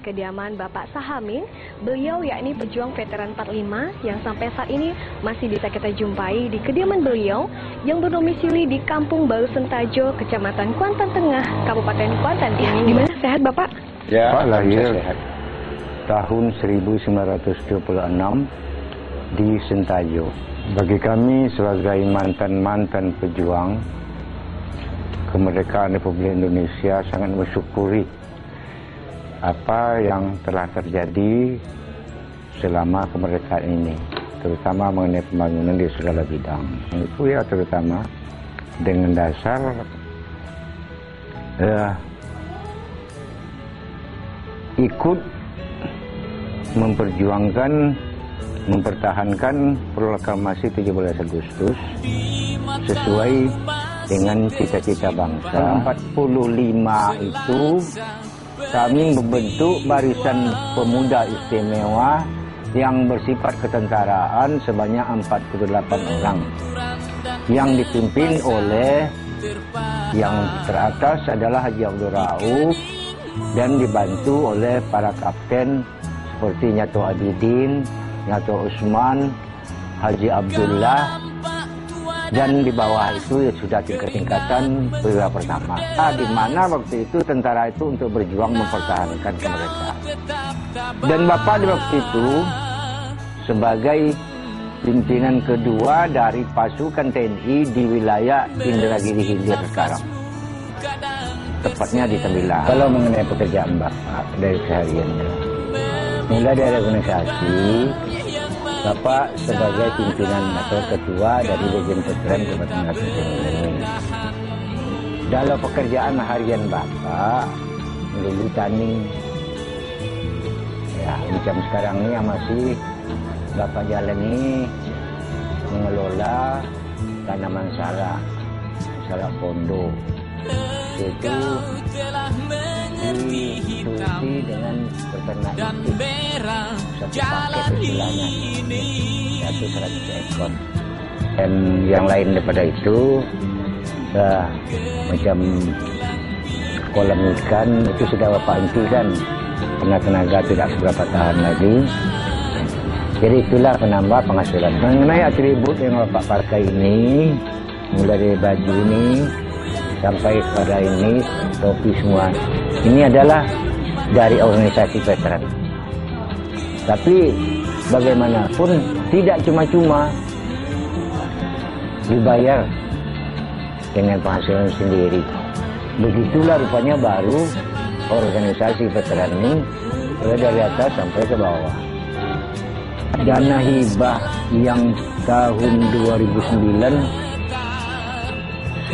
kediaman Bapak Sahamin. Beliau yakni pejuang veteran 45 yang sampai saat ini masih bisa kita jumpai di kediaman beliau yang berdomisili di Kampung Baru Sentajo, Kecamatan Kuantan Tengah, Kabupaten Kuantan. Ya, gimana, sehat Bapak? Ya, Pak lahir sehat. tahun 1926 di Sentajo. Bagi kami sebagai mantan-mantan pejuang kemerdekaan Republik Indonesia sangat bersyukuri apa yang telah terjadi selama kemerdekaan ini, terutama mengenai pembangunan di segala bidang. Itu ya terutama dengan dasar ikut mempertahankan proklamasi 17 Agustus sesuai dengan cita-cita bangsa. 45 itu kami membentuk Barisan Pemuda Istimewa yang bersifat ketentaraan sebanyak 48 orang yang dipimpin oleh yang teratas adalah Haji Abdul Rauf dan dibantu oleh para kapten seperti Nyato Adidin, Nyato Usman, Haji Abdullah, dan di bawah itu ya sudah tingkatan perwira pertama. Di mana waktu itu tentara itu untuk berjuang mempertahankan kemerdekaan. Dan Bapak di waktu itu sebagai pimpinan kedua dari pasukan TNI di wilayah Indragiri Hilir sekarang, tepatnya di Tembilang. Kalau mengenai pekerjaan Bapak dari sehariannya, mulai dari organisasi, Bapak sebagai pimpinan atau ketua dari Legion Veteran Kabupaten Kuantan ini. Dalam pekerjaan harian Bapak, melulu tani, ya macam sekarang ini yang masih Bapak jalani mengelola tanaman salak pondo. Itu diikuti dengan peternak satu paket istilahnya 100 ekor. Dan yang lain daripada itu macam kolam ikan itu sudah Bapak hentikan karena tenaga tidak seberapa tahan lagi. Jadi itulah penambah penghasilan. Mengenai atribut yang Bapak pakai ini, mulai dari baju ini sampai kepada ini, topi semua, ini adalah dari organisasi veteran. Tapi bagaimanapun tidak cuma-cuma dibayar dengan penghasilan sendiri. Begitulah rupanya baru organisasi veteran ini, mulai dari atas sampai ke bawah. Dana hibah yang tahun 2009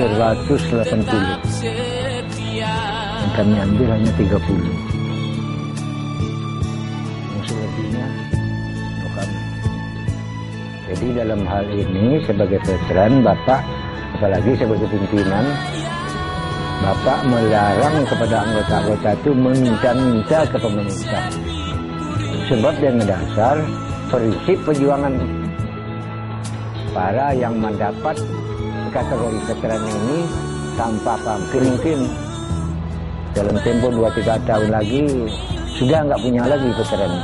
180, yang kami ambil hanya 30. Yang selebihnya bukan. Jadi dalam hal ini sebagai veteran Bapak, apalagi sebagai pimpinan, Bapak melarang kepada anggota-anggota itu meminta-minta ke pemerintah. Sebab dengan dasar prinsip perjuangan para yang mendapat kategori veteran ini tanpa pamrih mungkin dalam tempo 2-3 tahun lagi sudah nggak punya lagi veteran.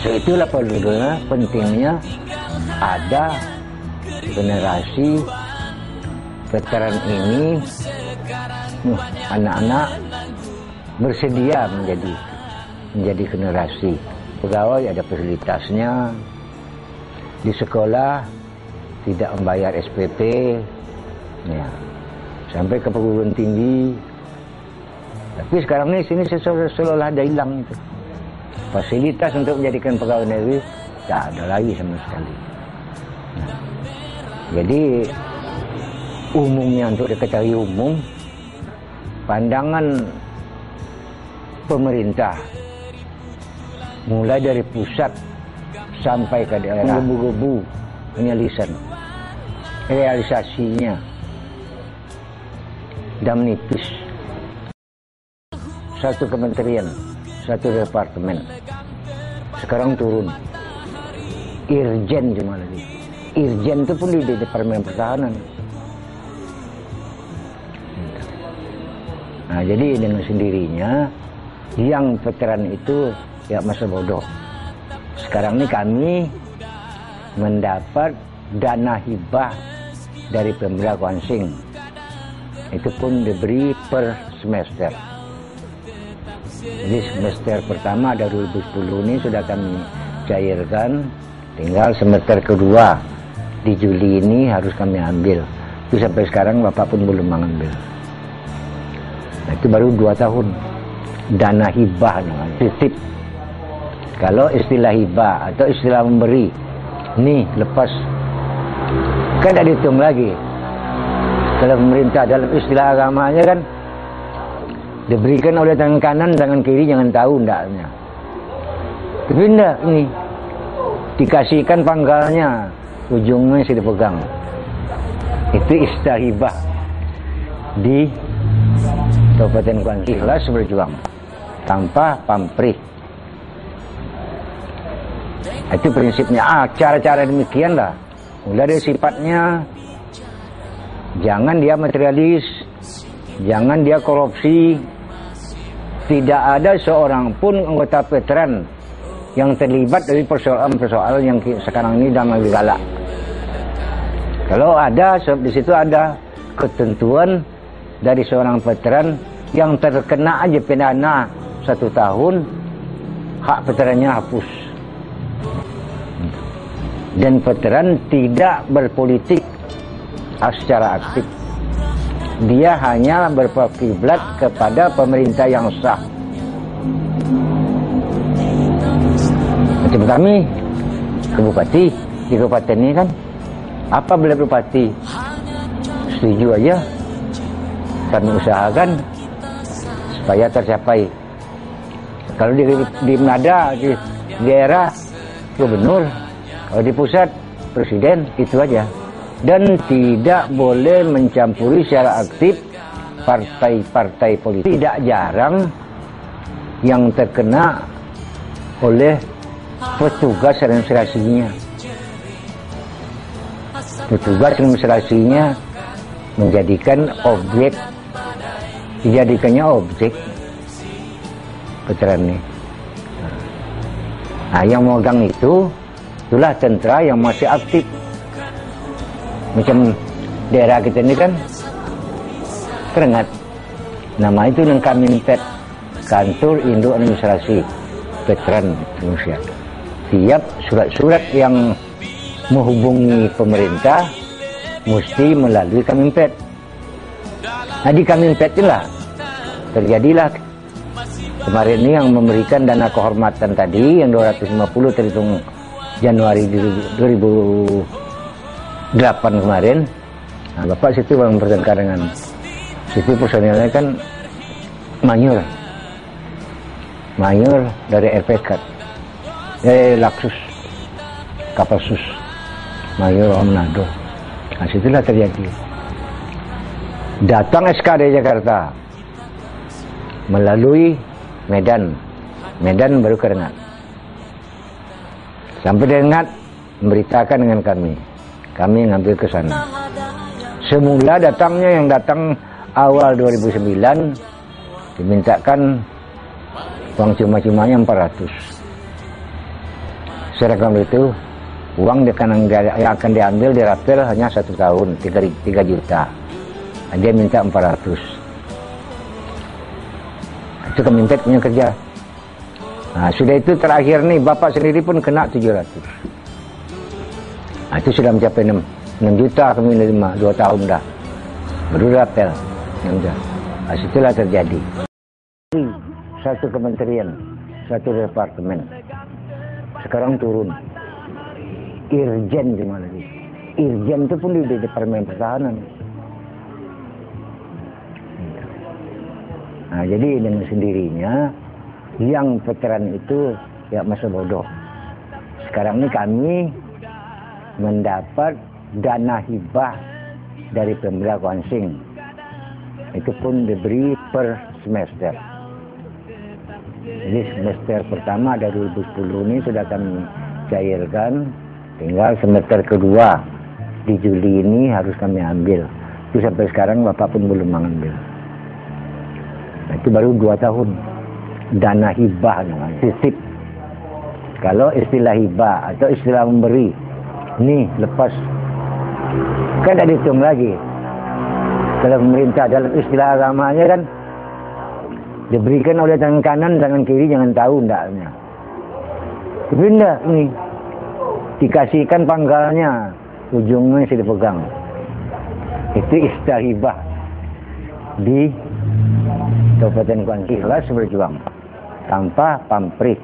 Itulah perlunya pentingnya ada generasi veteran ini, anak-anak bersedia menjadi generasi pegawai, ada fasilitasnya di sekolah, tidak membayar SPP, ya, sampai ke perguruan tinggi. Tapi sekarang ini sini seolah ada hilang itu. Fasilitas untuk menjadikan pegawai negeri tidak ada lagi sama sekali. Nah, jadi umumnya untuk diketahui umum, pandangan pemerintah mulai dari pusat sampai ke daerah menggebu-gebu penyelisan realisasinya dan menipis. Satu kementerian, satu departemen sekarang turun, irjen cuma lagi. Irjen itu pun di Departemen Pertahanan. Nah, jadi dengan sendirinya yang veteran itu ya masa bodoh. Sekarang ini kami mendapat dana hibah dari Pemda Kuansing. Itu pun diberi per semester. Jadi semester pertama dari 2010 ini sudah kami cairkan. Tinggal semester kedua di Juli ini harus kami ambil. Itu sampai sekarang Bapak pun belum mengambil. Nah, itu baru 2 tahun. Dana hibah namanya. Titip. Kalau istilah hibah atau istilah memberi, nih lepas, kan tidak dihitung lagi. Kalau pemerintah dalam istilah agamanya kan diberikan oleh tangan kanan, tangan kiri jangan tahu ndaknya. Tapi enggak, ini dikasihkan pangkalnya, ujungnya masih dipegang. Itu istilah hibah di Kabupaten Kuansing. Ikhlas berjuang tanpa pamrih. Itu prinsipnya. Cara-cara demikianlah. Mulai dari sifatnya, jangan dia materialis, jangan dia korupsi. Tidak ada seorang pun anggota veteran yang terlibat dari persoalan-persoalan yang sekarang ini sedang lagi galak. Kalau ada, di situ ada ketentuan dari seorang veteran yang terkena aja pidana 1 tahun, hak veterannya hapus. Dan veteran tidak berpolitik secara aktif. Dia hanya berkiblat kepada pemerintah yang sah. Macam kami ke Bupati di kabupaten ini kan, apa boleh Bupati setuju aja, kami usahakan supaya tercapai. Kalau di Manada, di daerah gubernur, kalau di pusat presiden, itu aja. Dan tidak boleh mencampuri secara aktif partai-partai politik. Tidak jarang yang terkena oleh petugas administrasinya. Petugas administrasinya menjadikan objek, dijadikannya objek veteran ini. Nah, yang memegang itulah tentara yang masih aktif. Macam daerah kita ini kan Keringat, nama itu yang kami minta kantor induk administrasi veteran Indonesia. Tiap surat-surat yang menghubungi pemerintah mesti melalui Kamimpet. Nah, di Kamimpet inilah terjadilah kemarin ini yang memberikan dana kehormatan tadi yang 250 terhitung Januari 2008 kemarin. Nah, Bapak situ bang bertengkar dengan situ personilnya kan mayor dari RPK, Laksus, Kapolsus, Mayor Manado. Nah, situlah terjadi. Datang SK dari Jakarta melalui Medan baru ke Rengat. Sampai di Rengat memberitakan dengan kami ngambil ke sana. Semula datangnya yang datang awal 2009 dimintakan uang cuma-cumanya 400. Seragam itu uang yang akan diambil di rapel hanya 1 tahun 3 juta. Dia minta 400. Itu Kementerian punya kerja. Nah, sudah itu terakhir nih Bapak sendiri pun kena 700. Nah, itu sudah mencapai 6 juta kami menerima 2 tahun dah. Baru rapel. Nah, situlah terjadi. Satu kementerian, satu departemen. Sekarang turun. Irjen di mana lagi? Irjen itu pun di Departemen Pertahanan. Nah, jadi dengan sendirinya yang veteran itu ya masa bodoh. Sekarang ini kami mendapat dana hibah dari Pemda Kuansing. Itu pun diberi per semester. Jadi semester pertama dari 2010 ini sudah kami cairkan. Tinggal semester kedua di Juli ini harus kami ambil. Itu sampai sekarang Bapak pun belum mengambil. Nah, itu baru 2 tahun. dana hibah namanya, titip. Kalau istilah hibah atau istilah memberi, nih lepas, kan tidak dihitung lagi. Kalau pemerintah dalam istilah agamanya kan diberikan oleh tangan kanan, tangan kiri jangan tahu ndaknya. Tapi enggak, ini dikasihkan pangkalnya, ujungnya masih dipegang. Itu istilah hibah di Kabupaten Kuantan. Ikhlas berjuang tanpa pamrih.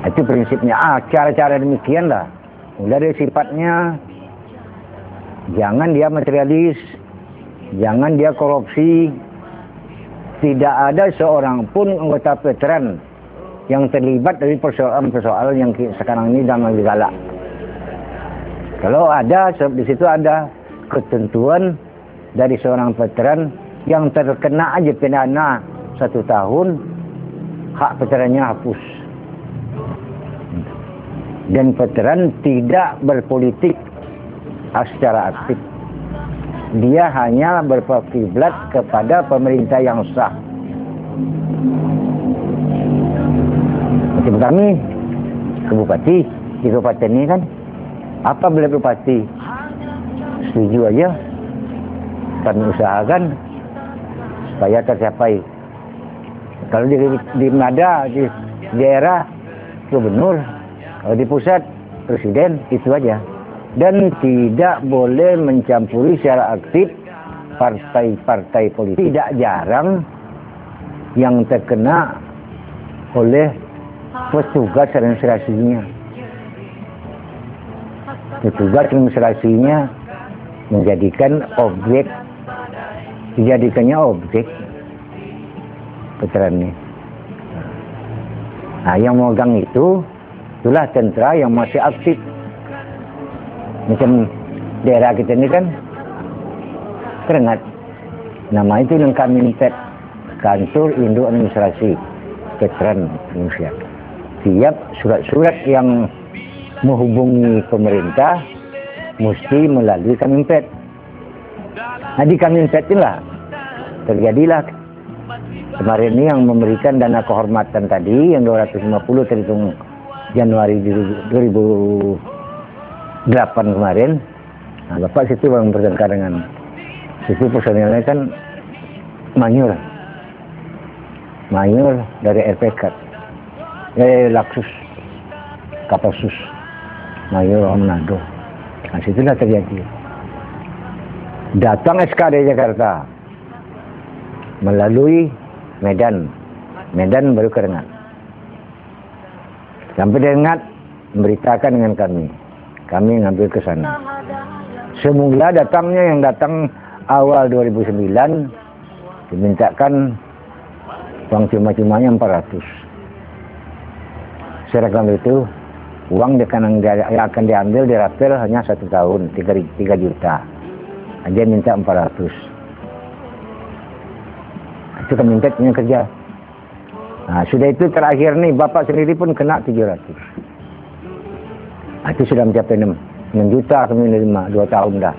Itu prinsipnya. Cara-cara demikianlah. Mulai dari sifatnya, jangan dia materialis, jangan dia korupsi. Tidak ada seorang pun anggota veteran yang terlibat dari persoalan-persoalan yang sekarang ini sedang digalak. Kalau ada, di situ ada ketentuan dari seorang veteran yang terkena aja pidana 1 tahun, hak veterannya hapus. Dan veteran tidak berpolitik secara aktif. Dia hanya berkiblat kepada pemerintah yang sah. Macam kami, ke Bupati di kabupaten ini kan, apa boleh Bupati setuju aja, kami usahakan supaya tercapai. Kalau di Manado, di daerah gubernur, kalau di pusat presiden, itu aja. Dan tidak boleh mencampuri secara aktif partai-partai politik. Tidak jarang yang terkena oleh petugas administrasinya. Petugas administrasinya dijadikannya objek veteran ini. Nah, yang memegang itulah tentara yang masih aktif. Macam daerah kita ini kan Kerengat, nama itu yang kami minta Kantor Induk Administrasi Veteran Indonesia. Tiap surat-surat yang menghubungi pemerintah mesti melalui Kamimpet. Nah, di Kamimpet inilah terjadilah kemarin ini yang memberikan dana kehormatan tadi yang 250 terhitung Januari 2008 kemarin. Nah, Bapak situ yang bertengkar dengan situ personilnya kan Manyur dari RPK, Laksus, Kapolsus, Manyur Manado. Nah, situlah terjadi. Datang SK dari Jakarta melalui Medan baru ke Rengat. Sampai di Rengat memberitakan dengan kami ngambil ke sana. Semula yang datang awal 2009 dimintakan uang cuma-cumanya 400. Saya rekam itu uang yang akan diambil di rapel hanya 1 tahun 3 juta. Dia minta 400. Itu kami minta punya kerja. Nah, sudah itu terakhir nih Bapak sendiri pun kena 700. Nah, itu sudah mencapai 6 juta kami menerima 2 tahun dah.